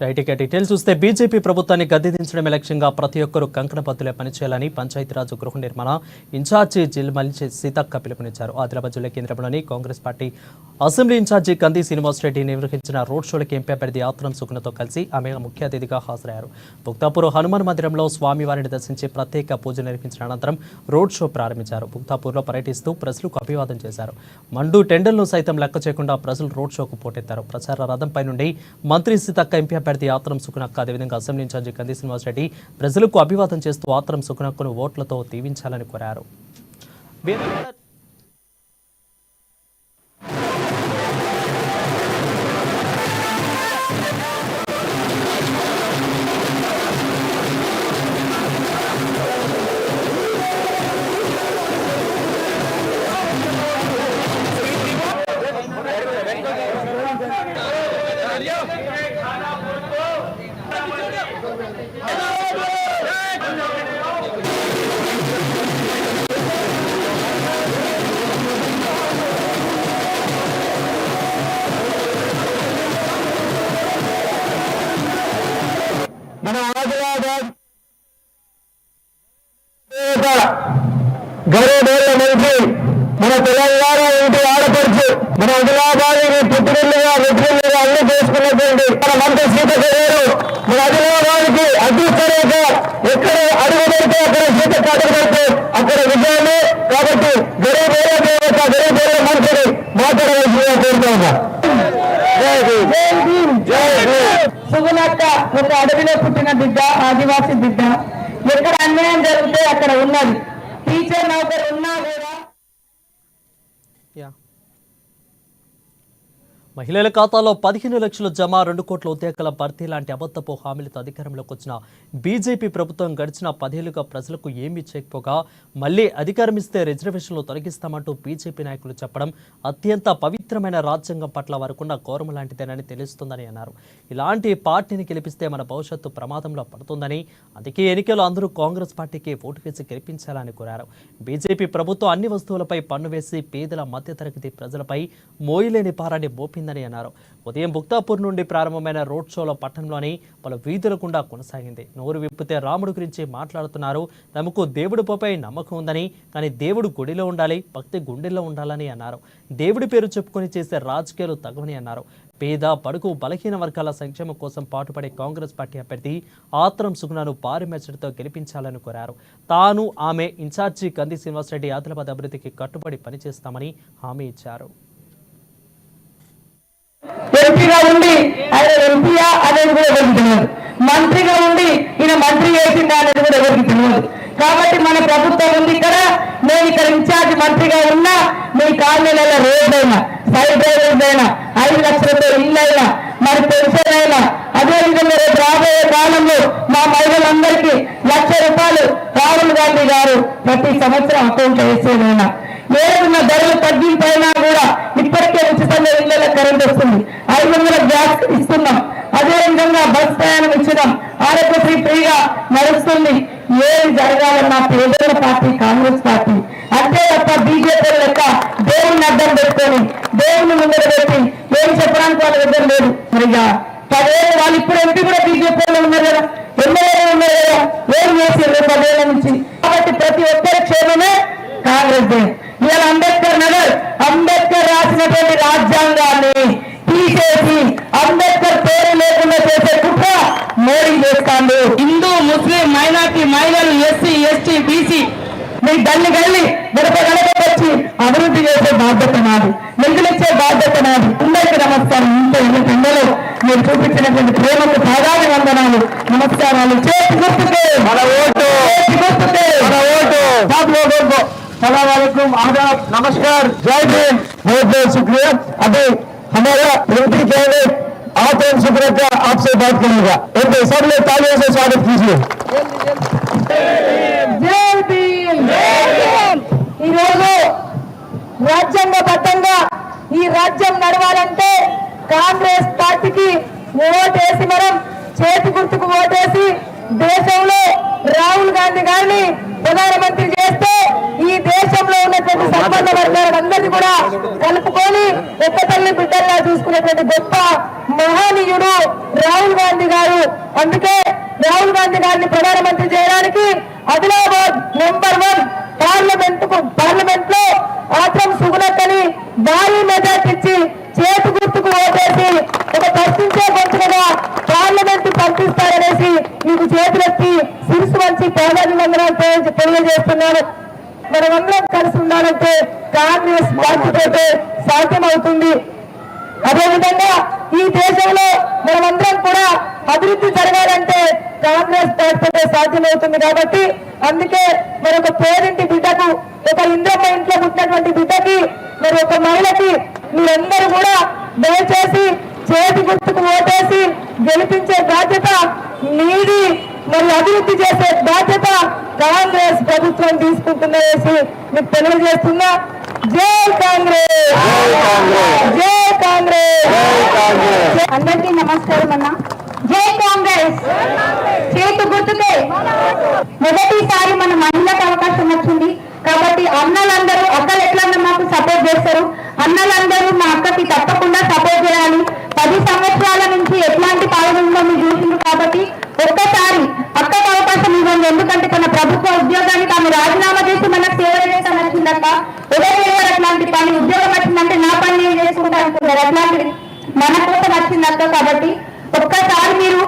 Right ఇక details చూస్తే BJP ప్రభుత్వాన్ని గద్దెదించడమే లక్ష్యంగా ప్రతి ఒక్కరూ కంకణబద్దులే పనిచేయాలని పంచాయతీరాజ్ గృహ నిర్మాణ ఇన్ఛార్జి జిల్మల్ సీతక్క పిలుపునిచ్చారు. ఆదిలాబాద్ జిల్లా కేంద్రంలోని కాంగ్రెస్ పార్టీ అసెంబ్లీ ఇన్ఛార్జి కంది శ్రీనివాసరెడ్డి నిర్వహించిన రోడ్ షోలకి ఎంపీ అభ్యర్థి ఆత్రం సుగుణతో కలిసి ఆమె ముఖ్య అతిథిగా హాజరయ్యారు. భుక్తాపూర్ హనుమాన్ మందిరంలో స్వామివారిని దర్శించి ప్రత్యేక పూజలు నిర్వహించిన అనంతరం రోడ్ షో ప్రారంభించారు. భుక్తాపూర్లో పర్యటిస్తూ ప్రజలకు అభివాదం చేశారు. మండు టెండర్లను సైతం లెక్క చేయకుండా ప్రజలు రోడ్ షోకు పోటెత్తారు. ప్రచార రథంపై నుండి మంత్రి సీతక్క, ఎంపీ అభ్యర్థి ఆత్రం సుగుణక్క, అదేవిధంగా అసెంబ్లీ ఇన్ఛార్జి కంది శ్రీనివాసరెడ్డి ప్రజలకు అభివాదం చేస్తూ ఆత్రం సుగుణక్కను ఓట్లతో దీవించాలని కోరారు. మన ఆదిలాబాద్ గౌరవ మంత్రి, మన తెలంగాణ ఇంటి ఆడపడుచు, మన ఆదిలాబాద్ని పుట్టినిల్లుగా వెట్టినిల్లుగా అన్ని చేసుకున్నటువంటి మన మంత్రి సీతక్క గారు మన ఆదిలాబాద్కి అదృష్టరేఖ. ఎక్కడ అడుగు పెడితే అక్కడ సీతక్క అడుగు పెడితే అక్కడ విజయాలు. కాబట్టి గరీబేల దేవత, గరీబేల మంత్రిని మాట్లాడవలసిందిగా కోరుతున్నా. సుగుణక్క ఒక అడవిలో పుట్టిన బిడ్డ, ఆదివాసీ బిడ్డ. ఎక్కడ అన్యాయం జరిగితే అక్కడ ఉన్నది. టీచర్ నౌకరు ఉన్నా కూడా మహిళల ఖాతాలో 15 లక్షల జమ, 2 కోట్ల ఉద్యోగాల భర్తీ లాంటి అబద్ధపు హామీలతో అధికారంలోకి వచ్చిన బీజేపీ ప్రభుత్వం గడిచిన 10 ఏళ్లుగా ప్రజలకు ఏమీ చేయకపోగా మళ్లీ అధికారం ఇస్తే రిజర్వేషన్లు తొలగిస్తామంటూ బీజేపీ నాయకులు చెప్పడం అత్యంత పవిత్రమైన రాజ్యాంగం పట్ల వారుకున్న గౌరవం లాంటిదేనని తెలుస్తుందని అన్నారు. ఇలాంటి పార్టీని గెలిపిస్తే మన భవిష్యత్తు ప్రమాదంలో పడుతుందని, అందుకే ఎన్నికల్లో అందరూ కాంగ్రెస్ పార్టీకి ఓటు వేసి గెలిపించాలని కోరారు. బీజేపీ ప్రభుత్వం అన్ని వస్తువులపై పన్ను వేసి పేదల మధ్యతరగతి ప్రజలపై మోయలేని భారాన్ని మోపింది అన్నారు. ఉదయం భుక్తాపూర్ నుండి ప్రారంభమైన రోడ్ షోలో పట్టణంలోని పలు వీధుల గుండా కొనసాగింది. నోరు విప్పితే రాముడు గురించి మాట్లాడుతున్నారు. తమకు దేవుడిపై నమ్మకం ఉందని, కానీ దేవుడు గుడిలో ఉండాలి, భక్తి గుండెల్లో ఉండాలని అన్నారు. దేవుడి పేరు చెప్పుకొని చేసే రాజకీయాలు తగవని అన్నారు. పేద, బడుగు, బలహీన వర్గాల సంక్షేమం కోసం పాటుపడే కాంగ్రెస్ పార్టీ అభ్యర్థి ఆత్రం సుగుణను భారీ మెజారిటీతో గెలిపించాలని కోరారు. తాను, ఆమె ఇన్ఛార్జి కంది శ్రీనివాసరెడ్డి ఆదిలాబాద్ అభివృద్ధికి కట్టుబడి పనిచేస్తామని హామీ ఇచ్చారు. ఎంపీగా ఉండి ఆయన ఎంపీయా అనేది కూడా ఎవరికి తెలియదు. మంత్రిగా ఉండి ఈయన మంత్రి చేసిందా అనేది కూడా ఎవరికి తెలియదు. కాబట్టి మన ప్రభుత్వం ఉంది ఇక్కడ. నేను ఇక్కడ ఇన్ఛార్జ్ మంత్రిగా ఉన్నా మీ కాలనీలలో రోడ్లైనా, సైడ్ డ్రైవర్స్ అయినా, 5 లక్షలతో ఇల్లు అయినా, మరి పెన్షన్ అయినా, అదేవిధంగా రేపు రాబోయే కాలంలో మా మహిళలందరికీ 1,00,000 రూపాయలు రాహుల్ గాంధీ గారు ప్రతి సంవత్సరం అకౌంట్ వేసేదైనా, ఏదైనా ధరలు తగ్గింపైనా కూడా ఇప్పటికే ఉచితంగా ఇళ్లలో కరెంట్ వస్తుంది. 500 గ్యాస్ ఇస్తున్నాం. అదేవిధంగా బస్ ప్రయాణం ఇచ్చినాం. ఆరోగ్యశ్రీ ఫ్రీగా నడుస్తుంది. ఏది జరగాలన్నా పేదల పార్టీ కాంగ్రెస్ పార్టీ. అంతే తప్ప బీజేపీ లెక్క దేవుడిని అడ్డం పెట్టుకొని, దేవుని ముందర పెట్టి ఏం చెప్పడానికి వాళ్ళ దగ్గర లేదు. మరిగా 10 ఏళ్ళు వాళ్ళు ఇప్పుడు ఎంపీ కూడా బీజేపీలో ఉన్నారు కదా, ఎమ్మెల్యేలు ఉన్నారు కదా, ఏం చేసారు 10 ఏళ్ల నుంచి. కాబట్టి ప్రతి ఒక్కరి క్షేమమే కాంగ్రెస్ దే. ఇవాళ అంబేద్కర్ నగర్, అంబేద్కర్ రాసినటువంటి రాజ్యాంగాన్ని తీసేసి అంబేద్కర్ పేరు లేకుండా చేసే కుట్ర మోడీ చేస్తాడు. హిందూ, ముస్లిం, మైనార్టీ, మహిళలు, ఎస్సీ, ఎస్టీ, బీసీ మీ గల్లి గల్లి గడపగచ్చి అభివృద్ధి చేసే బాధ్యత నాది, నిధులిచ్చే బాధ్యత నాది. అందరికీ నమస్కారం. ఇంత ఎండలో మీరు చూపించినటువంటి ప్రేమకు పాదాలు వందనాలు, నమస్కారాలు. చేతి గుర్తుకే మన ఓటు, చేతి గుర్తుకే మన ఓటు. सलाम वालेकुम, आदाब, नमस्कार, जय भीम, बहुत बहुत शुक्रिया. अभी हमारा मंत्री कैंडिडेट आत्म सुगुणक्का आपसे बात करेगा. एक सब लोग तालियों से स्वागत कीजिए. जय भीम, जय भीम. ఈ రోజు రాజ్యాంగబద్ధంగా ఈ రాజ్యం నడవాలంటే కాంగ్రెస్ పార్టీకి ఓటేసి, మనం చేతి గుర్తుకు ఓటేసి దేశంలో రాహుల్ గాంధీ గారిని ప్రధానమంత్రి చేస్తే ఈ దేశంలో ఉన్నటువంటి సంబంధ వర్గాలందరినీ కూడా కలుపుకొని ఒక్క తల్లి బిడ్డల్లా చూసుకునేటువంటి గొప్ప మహనీయుడు రాహుల్ గాంధీ అందుకే రాహుల్ గాంధీ గారిని ప్రధానమంత్రి చేయడానికి ఆదిలాబాద్ నంబర్ 1 పార్లమెంట్ లో ఆత్రం సుగుణక్కని భారీ మెజార్టీ ఇచ్చి చేతి గుర్తుకు ఓటేసి ఒక ప్రశ్నించే గొంతుగా పార్లమెంట్ పంపిస్తారనేసి మీకు చేతులెత్తి శిరసు వంచి పేదలందరూ తెలియజేస్తున్నారు. మనమందరం కలిసి ఉండాలంటే కాంగ్రెస్ పార్టీతో సాధ్యమవుతుంది. అదేవిధంగా ఈ దేశంలో మనమందరం కూడా అభివృద్ధి జరగాలంటే కాంగ్రెస్ పార్టీతో సాధ్యమవుతుంది. కాబట్టి అందుకే మరి ఒక పేరింటి బిడ్డకు, ఒక ఇంద్రమ్మ ఇంట్లో పుట్టినటువంటి బిడ్డకి, మరి ఒక మహిళకి మీరందరూ కూడా దయచేసి చేతి గుర్తుకు ఓటేసి గెలిపించే బాధ్యత మీది. మరి అభివృద్ధి చేసే బాధ్యత కాంగ్రెస్ ప్రభుత్వం తీసుకుంటుందనేసి మీకు తెలియజేస్తున్నా. జై కాంగ్రెస్, జై కాంగ్రెస్. అందరికీ నమస్కారం అన్న. జై కాంగ్రెస్. చేతు గుర్తుకే మొదటిసారి మన మహిళకు అవకాశం వచ్చింది కాబట్టి అన్నలందరూ, అక్కలు ఎట్లన్నా మాకు సపోర్ట్ చేస్తారు, అన్నలందరూ మా అక్కకి తప్పకుండా సపోర్ట్ చేయాలి. 10 సంవత్సరాల నుంచి ఎట్లాంటి పాలన ఉందో మీరు చూసిండ్రు కాబట్టి ఒక్కసారి అక్కకు అవకాశం ఇవ్వండి. ఎందుకంటే తన ప్రభుత్వ ఉద్యోగానికి ఆమె రాజీనామా చేసి మనకు సేవ చేస్తాను వచ్చిందక్క. ఎవరు అట్లాంటి పని ఉద్యోగం వచ్చిందంటే నా పని నేను చేసుకుంటా అనుకుంటారు, అట్లాంటిది మన కోసం వచ్చిందక్క. కాబట్టి ఒక్కసారి మీరు